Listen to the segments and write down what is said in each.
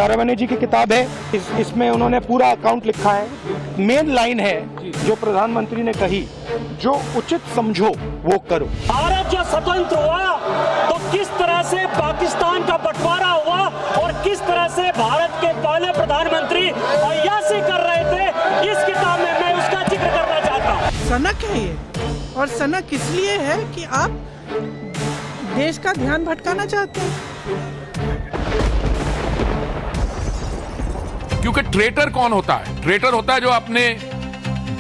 नारावने जी की किताब है। इसमें उन्होंने पूरा अकाउंट लिखा है। मेन लाइन है जो प्रधानमंत्री ने कही, जो उचित समझो वो करो। भारत जब स्वतंत्र हुआ तो किस तरह से पाकिस्तान का बंटवारा हुआ और किस तरह से भारत के पहले प्रधानमंत्री अय्याशी कर रहे थे, इस किताब में मैं उसका जिक्र करना चाहता हूँ। सनक है ये, और सनक इसलिए है कि आप देश का ध्यान भटकाना चाहते हैं। क्योंकि ट्रेटर कौन होता है? ट्रेटर होता है जो अपने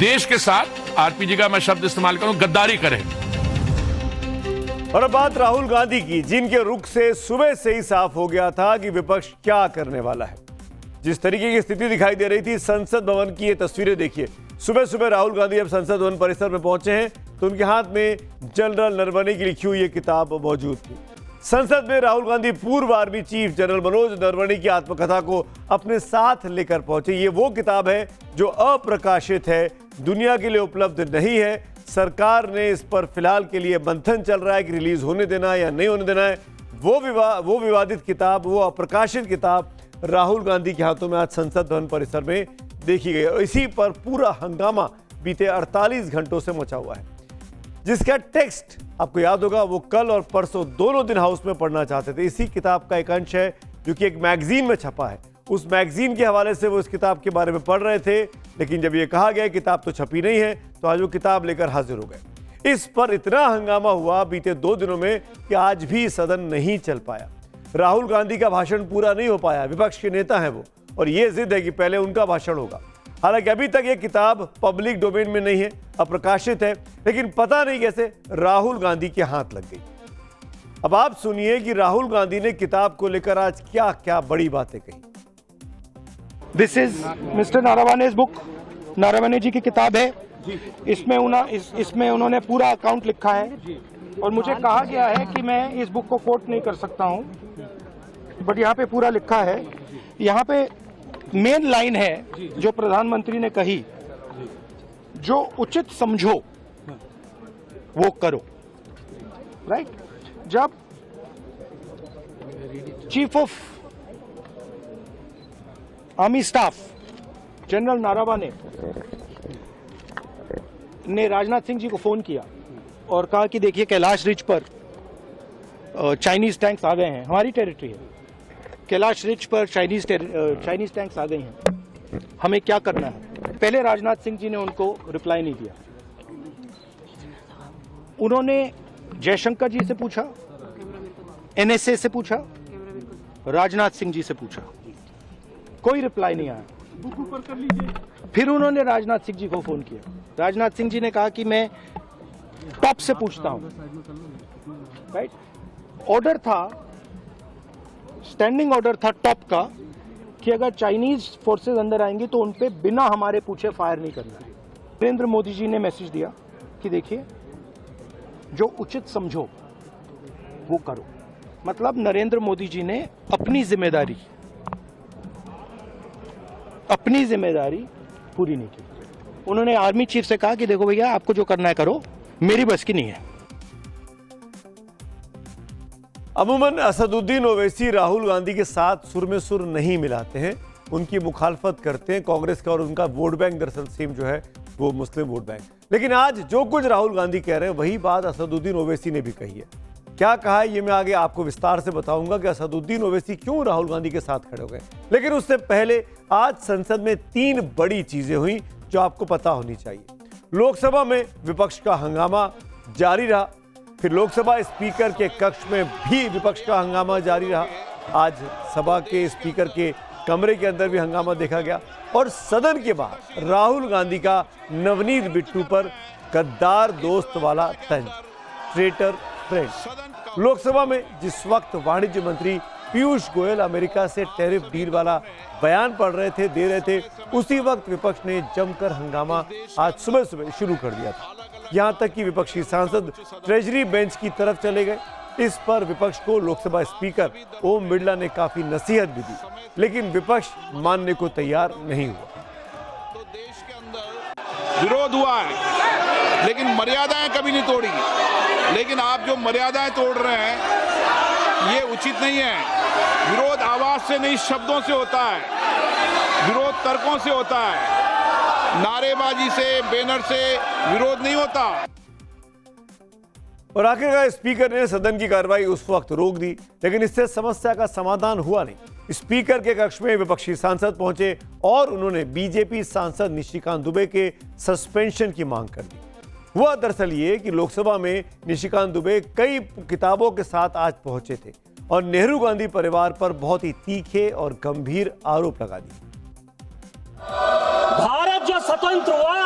देश के साथ, आरपीजी का मैं शब्द इस्तेमाल करूं, गद्दारी करे। और अब बात राहुल गांधी की, जिनके रुख से सुबह से ही साफ हो गया था कि विपक्ष क्या करने वाला है। जिस तरीके की स्थिति दिखाई दे रही थी संसद भवन की, ये तस्वीरें देखिए। सुबह सुबह राहुल गांधी अब संसद भवन परिसर में पहुंचे हैं तो उनके हाथ में जनरल नरवणे की लिखी हुई ये किताब मौजूद थी। संसद में राहुल गांधी पूर्व army chief general Manoj Naravane की आत्मकथा को अपने साथ लेकर पहुंचे। ये वो किताब है जो अप्रकाशित है, दुनिया के लिए उपलब्ध नहीं है। सरकार ने इस पर फिलहाल के लिए मंथन चल रहा है कि रिलीज होने देना है या नहीं होने देना है। वो विवादित किताब, वो अप्रकाशित किताब राहुल गांधी के हाथों में आज संसद भवन परिसर में देखी गई। और इसी पर पूरा हंगामा बीते 48 घंटों से मचा हुआ है, जिसका टेक्स्ट आपको याद होगा वो कल और परसों दोनों दिन हाउस में पढ़ना चाहते थे। इसी किताब का एक अंश है जो कि एक मैगजीन में छपा है। उस मैगजीन के हवाले से वो इस किताब के बारे में पढ़ रहे थे, लेकिन जब ये कहा गया किताब तो छपी नहीं है तो आज वो किताब लेकर हाजिर हो गए। इस पर इतना हंगामा हुआ बीते 2 दिनों में कि आज भी सदन नहीं चल पाया। राहुल गांधी का भाषण पूरा नहीं हो पाया। विपक्ष के नेता हैं वो, और ये जिद है कि पहले उनका भाषण होगा। हालांकि अभी तक ये किताब पब्लिक डोमेन में नहीं है, अप्रकाशित है, लेकिन पता नहीं कैसे राहुल गांधी के हाथ लग गई। अब आप सुनिए कि राहुल गांधी ने किताब को लेकर आज क्या क्या बड़ी बातें कही। This is mister Naravane's book. Naravane ji की किताब है। इसमें उन्होंने पूरा अकाउंट लिखा है और मुझे कहा गया है कि मैं इस बुक को कोट नहीं कर सकता हूं, बट यहाँ पे पूरा लिखा है। यहाँ पे मेन लाइन है जो प्रधानमंत्री ने कही, जो उचित समझो वो करो। राइट? जब chief of army staff general Naravane ने राजनाथ सिंह जी को फोन किया और कहा कि देखिए कैलाश रिज पर चाइनीज टैंक्स आ गए हैं, हमारी टेरिटरी है, कैलाश रिज पर चाइनीज टैंक्स आ गई हैं, हमें क्या करना है। पहले राजनाथ सिंह जी ने उनको रिप्लाई नहीं दिया। उन्होंने जयशंकर जी से पूछा, एनएसए से पूछा, राजनाथ सिंह जी से पूछा, कोई रिप्लाई नहीं आया। फिर उन्होंने राजनाथ सिंह जी को फोन किया। राजनाथ सिंह जी ने कहा कि मैं टॉप से पूछता हूं। राइट? ऑर्डर था, स्टैंडिंग ऑर्डर था टॉप का कि अगर चाइनीज फोर्सेस अंदर आएंगी तो उन पे बिना हमारे पूछे फायर नहीं करना है। नरेंद्र मोदी जी ने मैसेज दिया कि देखिए, जो उचित समझो वो करो। मतलब नरेंद्र मोदी जी ने अपनी जिम्मेदारी पूरी नहीं की। उन्होंने आर्मी चीफ से कहा कि देखो भैया, आपको जो करना है करो, मेरी बस की नहीं है। अमूमन असदुद्दीन ओवैसी राहुल गांधी के साथ सुर में सुर नहीं मिलाते हैं, उनकी मुखालफत करते हैं। कांग्रेस का और उनका वोट बैंक दरअसल सेम जो है वो मुस्लिम वोट बैंक। लेकिन आज जो कुछ राहुल गांधी कह रहे हैं वही बात असदुद्दीन ओवैसी ने भी कही है। क्या कहा है ये मैं आगे आपको विस्तार से बताऊंगा कि असदुद्दीन ओवैसी क्यों राहुल गांधी के साथ खड़े हो गए। लेकिन उससे पहले आज संसद में 3 बड़ी चीजें हुई जो आपको पता होनी चाहिए। लोकसभा में विपक्ष का हंगामा जारी रहा, फिर लोकसभा स्पीकर के कक्ष में भी विपक्ष का हंगामा जारी रहा। आज सभा के स्पीकर के कमरे के अंदर भी हंगामा देखा गया, और सदन के बाहर राहुल गांधी का नवनीत बिट्टू पर गद्दार दोस्त वाला तंज, ट्रेटर फ्रेंड। लोकसभा में जिस वक्त वाणिज्य मंत्री पीयूष गोयल अमेरिका से टैरिफ डील वाला बयान दे रहे थे, उसी वक्त विपक्ष ने जमकर हंगामा आज सुबह सुबह शुरू कर दिया था। यहां तक कि विपक्षी सांसद ट्रेजरी बेंच की तरफ चले गए। इस पर विपक्ष को लोकसभा स्पीकर ओम बिरला ने काफी नसीहत भी दी, लेकिन विपक्ष मानने को तैयार नहीं हुआ। तो देश के अंदर विरोध हुआ है, लेकिन मर्यादाएं कभी नहीं तोड़ी। लेकिन आप जो मर्यादाएं तोड़ रहे हैं, ये उचित नहीं है। विरोध आवाज से नहीं, शब्दों से होता है, विरोध तर्कों से होता है, नारेबाजी से, बैनर से विरोध नहीं होता। और आखिरकार स्पीकर ने सदन की कार्रवाई उस वक्त रोक दी, लेकिन इससे समस्या का समाधान हुआ नहीं। स्पीकर के कक्ष में विपक्षी सांसद पहुंचे और उन्होंने बीजेपी सांसद निशिकांत दुबे के सस्पेंशन की मांग कर दी। हुआ दरअसल ये कि लोकसभा में निशिकांत दुबे कई किताबों के साथ आज पहुंचे थे और नेहरू गांधी परिवार पर बहुत ही तीखे और गंभीर आरोप लगा दिए। भारत जो स्वतंत्र हुआ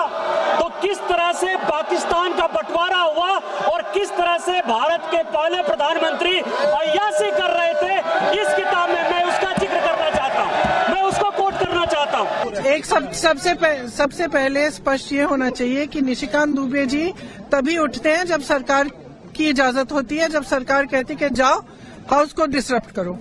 तो किस तरह से पाकिस्तान का बंटवारा हुआ और किस तरह से भारत के पहले प्रधानमंत्री अय्याशी कर रहे थे, इस किताब में मैं उसका जिक्र करना चाहता हूं, मैं उसको कोट करना चाहता हूं। एक सबसे पहले स्पष्ट ये होना चाहिए कि निशिकांत दुबे जी तभी उठते हैं जब सरकार की इजाजत होती है, जब सरकार कहती है कि जाओ हाउस को डिसरप्ट करो।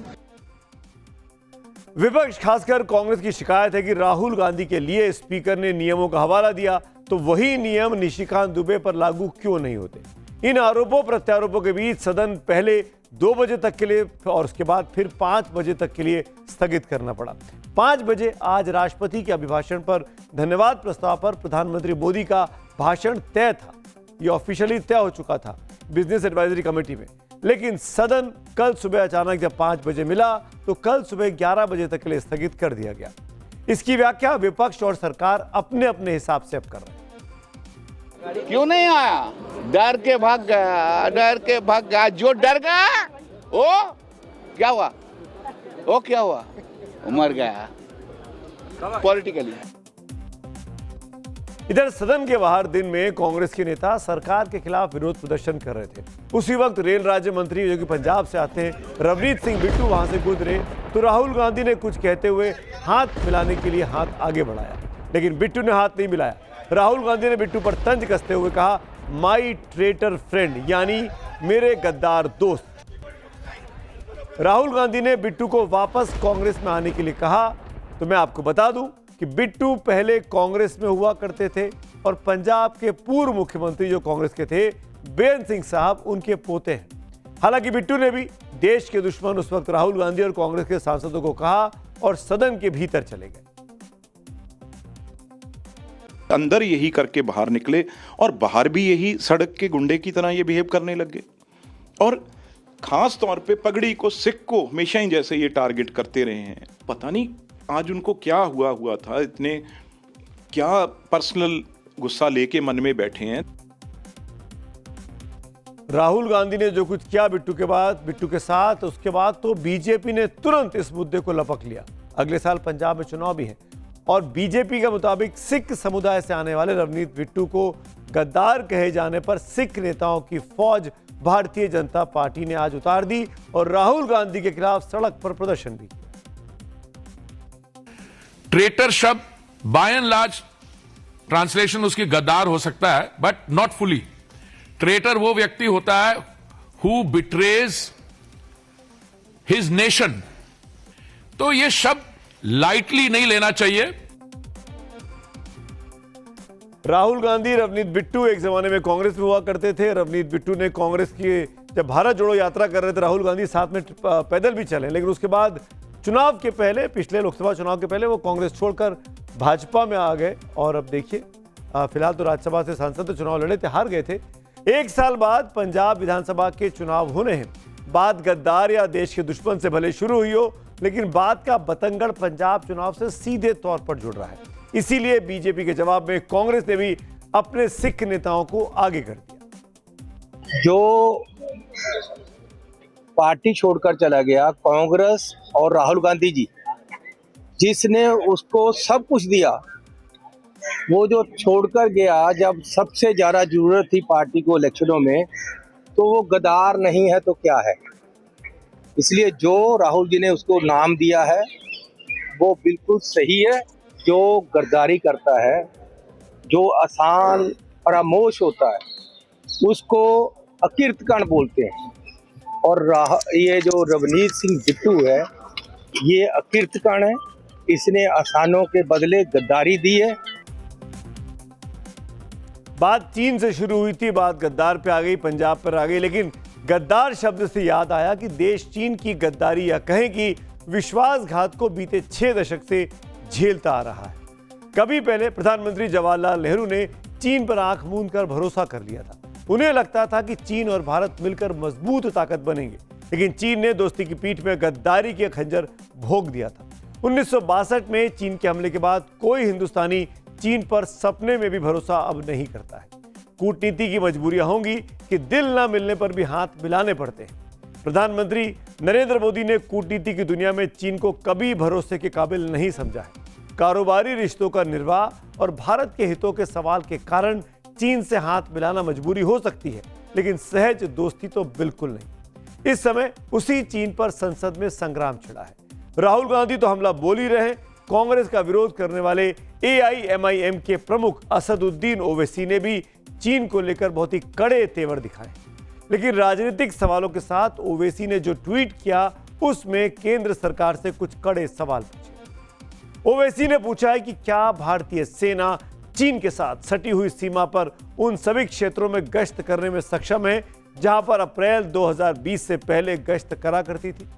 विपक्ष खासकर कांग्रेस की शिकायत है कि राहुल गांधी के लिए स्पीकर ने नियमों का हवाला दिया तो वही नियम निशिकांत दुबे पर लागू क्यों नहीं होते। इन आरोपों प्रत्यारोपों के बीच सदन पहले 2 बजे तक के लिए और उसके बाद फिर 5 बजे तक के लिए स्थगित करना पड़ा। 5 बजे आज राष्ट्रपति के अभिभाषण पर धन्यवाद प्रस्ताव पर प्रधानमंत्री मोदी का भाषण तय था। यह ऑफिशियली तय हो चुका था बिजनेस एडवाइजरी कमेटी में, लेकिन सदन कल सुबह अचानक जब 5 बजे मिला तो कल सुबह 11 बजे तक के लिए स्थगित कर दिया गया। इसकी व्याख्या विपक्ष और सरकार अपने अपने हिसाब से अब कर रहे हैं। क्यों नहीं आया? डर के भाग गया, डर के भाग गया। जो डर गया वो क्या हुआ? वो क्या हुआ? मर गया पॉलिटिकली। इधर सदन के बाहर दिन में कांग्रेस के नेता सरकार के खिलाफ विरोध प्रदर्शन कर रहे थे। उसी वक्त रेल राज्य मंत्री जो कि पंजाब से आते हैं रवनीत सिंह बिट्टू वहां से गुजरे तो राहुल गांधी ने कुछ कहते हुए हाथ मिलाने के लिए हाथ आगे बढ़ाया, लेकिन बिट्टू ने हाथ नहीं मिलाया। राहुल गांधी ने बिट्टू पर तंज कसते हुए कहा, माई ट्रेटर फ्रेंड, यानी मेरे गद्दार दोस्त। राहुल गांधी ने बिट्टू को वापस कांग्रेस में आने के लिए कहा। तो मैं आपको बता दूं कि बिट्टू पहले कांग्रेस में हुआ करते थे और पंजाब के पूर्व मुख्यमंत्री जो कांग्रेस के थे बेअंत सिंह साहब उनके पोते हैं। हालांकि बिट्टू ने भी देश के दुश्मन उस वक्त राहुल गांधी और कांग्रेस के सांसदों को कहा और सदन के भीतर चले गए। अंदर यही करके बाहर निकले और बाहर भी यही सड़क के गुंडे की तरह ये बिहेव करने लगे और खास तौर पे पगड़ी को, सिख को हमेशा ही जैसे ये टारगेट करते रहे हैं। पता नहीं आज उनको क्या हुआ था, इतने क्या पर्सनल गुस्सा लेके मन में बैठे हैं। राहुल गांधी ने जो कुछ किया बिट्टू के साथ उसके बाद तो बीजेपी ने तुरंत इस मुद्दे को लपक लिया। अगले साल पंजाब में चुनाव भी है और बीजेपी के मुताबिक सिख समुदाय से आने वाले रवनीत बिट्टू को गद्दार कहे जाने पर सिख नेताओं की फौज भारतीय जनता पार्टी ने आज उतार दी और राहुल गांधी के खिलाफ सड़क पर प्रदर्शन भी किया। ट्रेटर शब्द बाय एंड लार्ज ट्रांसलेशन उसकी गद्दार हो सकता है, बट नॉट फुली। ट्रेटर वो व्यक्ति होता है हु बिट्रेज हिज नेशन। तो ये शब्द लाइटली नहीं लेना चाहिए। राहुल गांधी, रवनीत बिट्टू एक जमाने में कांग्रेस में हुआ करते थे। रवनीत बिट्टू ने कांग्रेस की जब भारत जोड़ो यात्रा कर रहे थे राहुल गांधी साथ में पैदल भी चले, लेकिन उसके बाद चुनाव के पहले, पिछले लोकसभा चुनाव के पहले वो कांग्रेस छोड़कर भाजपा में आ गए और अब देखिए फिलहाल तो राज्यसभा से सांसद तो चुनाव लड़े थे, हार गए थे। 1 साल बाद पंजाब विधानसभा के चुनाव होने हैं। बात गद्दार या देश के दुश्मन से भले शुरू हुई हो, लेकिन बात का बतंगड़ पंजाब चुनाव से सीधे तौर पर जुड़ रहा है। इसीलिए बीजेपी के जवाब में कांग्रेस ने भी अपने सिख नेताओं को आगे कर दिया। जो पार्टी छोड़कर चला गया कांग्रेस और राहुल गांधी जी, जिसने उसको सब कुछ दिया, वो जो छोड़कर गया जब सबसे ज्यादा जरूरत थी पार्टी को इलेक्शनों में, तो वो गद्दार नहीं है तो क्या है। इसलिए जो राहुल जी ने उसको नाम दिया है वो बिल्कुल सही है। जो गद्दारी करता है, जो आसान फरामोश होता है, उसको अकीर्तकण बोलते हैं। और ये जो रवनीत सिंह बिट्टू है ये अकीर्तकण है। इसने आसानों के बदले गद्दारी दी है। बात चीन से शुरू हुई थी, बात गद्दार पे आ गई, पंजाब पर आ गई, लेकिन गद्दार शब्द से याद आया कि देश चीन की गद्दारी या कहें कि विश्वासघात को बीते 6 दशक से झेलता आ रहा है। कभी पहले प्रधानमंत्री जवाहरलाल नेहरू ने चीन पर आंख मूंद कर भरोसा कर लिया था। उन्हें लगता था कि चीन और भारत मिलकर मजबूत ताकत बनेंगे, लेकिन चीन ने दोस्ती की पीठ में गद्दारी के खंजर भोंक दिया था। 1962 में चीन के हमले के बाद कोई हिंदुस्तानी चीन पर सपने में भी भरोसा अब नहीं करता है। कूटनीति की मजबूरियां होंगी कि दिल ना मिलने पर भी हाथ मिलाने पड़ते हैं। प्रधानमंत्री नरेंद्र मोदी ने कूटनीति की दुनिया में चीन को कभी भरोसे के काबिल नहीं समझा है। कारोबारी रिश्तों का निर्वाह और भारत के हितों के सवाल के कारण चीन से हाथ मिलाना मजबूरी हो सकती है, लेकिन सहज दोस्ती तो बिल्कुल नहीं। इस समय उसी चीन पर संसद में संग्राम छिड़ा है। राहुल गांधी तो हमला बोल ही रहे। कांग्रेस का विरोध करने वाले AIMIM के प्रमुख असदुद्दीन ओवैसी ने भी चीन को लेकर बहुत ही कड़े तेवर दिखाए, लेकिन राजनीतिक सवालों के साथ ओवैसी ने जो ट्वीट किया उसमें केंद्र सरकार से कुछ कड़े सवाल पूछे। ओवैसी ने पूछा है कि क्या भारतीय सेना चीन के साथ सटी हुई सीमा पर उन सभी क्षेत्रों में गश्त करने में सक्षम है जहां पर अप्रैल 2020 से पहले गश्त करा करती थी।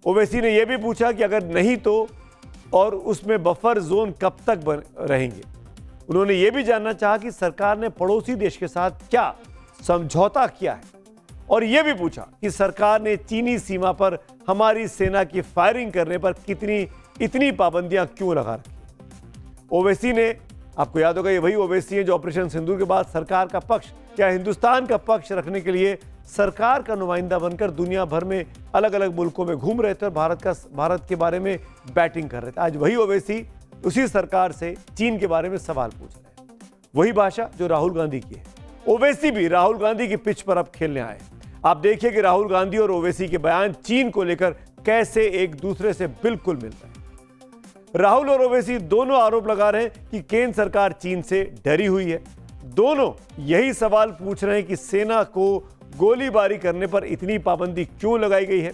ओवैसी ने यह भी पूछा कि अगर नहीं तो और उसमें बफर जोन कब तक रहेंगे। उन्होंने यह भी जानना चाहा कि सरकार ने पड़ोसी देश के साथ क्या समझौता किया है, और यह भी पूछा कि सरकार ने चीनी सीमा पर हमारी सेना की फायरिंग करने पर इतनी पाबंदियां क्यों लगा रखी। ओवैसी ने, आपको याद होगा, ये वही ओवैसी है जो ऑपरेशन सिंदूर के बाद सरकार का पक्ष या हिंदुस्तान का पक्ष रखने के लिए सरकार का नुमाइंदा बनकर दुनिया भर में अलग अलग मुल्कों में घूम रहे थे और भारत के बारे में बैटिंग कर रहे थे। आज वही ओवैसी उसी सरकार से चीन के बारे में सवाल पूछ रहे हैं। वही भाषा जो राहुल गांधी की है। ओवैसी भी राहुल गांधी की पिच पर अब खेलने आए। आप देखिए कि राहुल गांधी और ओवैसी के बयान चीन को लेकर कैसे एक दूसरे से बिल्कुल मिल रहे हैं। राहुल और ओवैसी दोनों आरोप लगा रहे हैं कि केंद्र सरकार चीन से डरी हुई है। दोनों यही सवाल पूछ रहे हैं कि सेना को गोलीबारी करने पर इतनी पाबंदी क्यों लगाई गई है।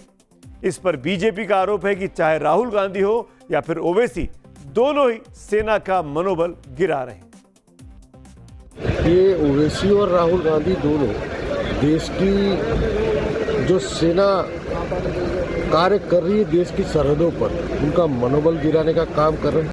इस पर बीजेपी का आरोप है कि चाहे राहुल गांधी हो या फिर ओवैसी, दोनों ही सेना का मनोबल गिरा रहे हैं। ये ओवैसी और राहुल गांधी दोनों देश की जो सेना कार्य कर रही है देश की सरहदों पर, उनका मनोबल गिराने का काम कर रहे हैं।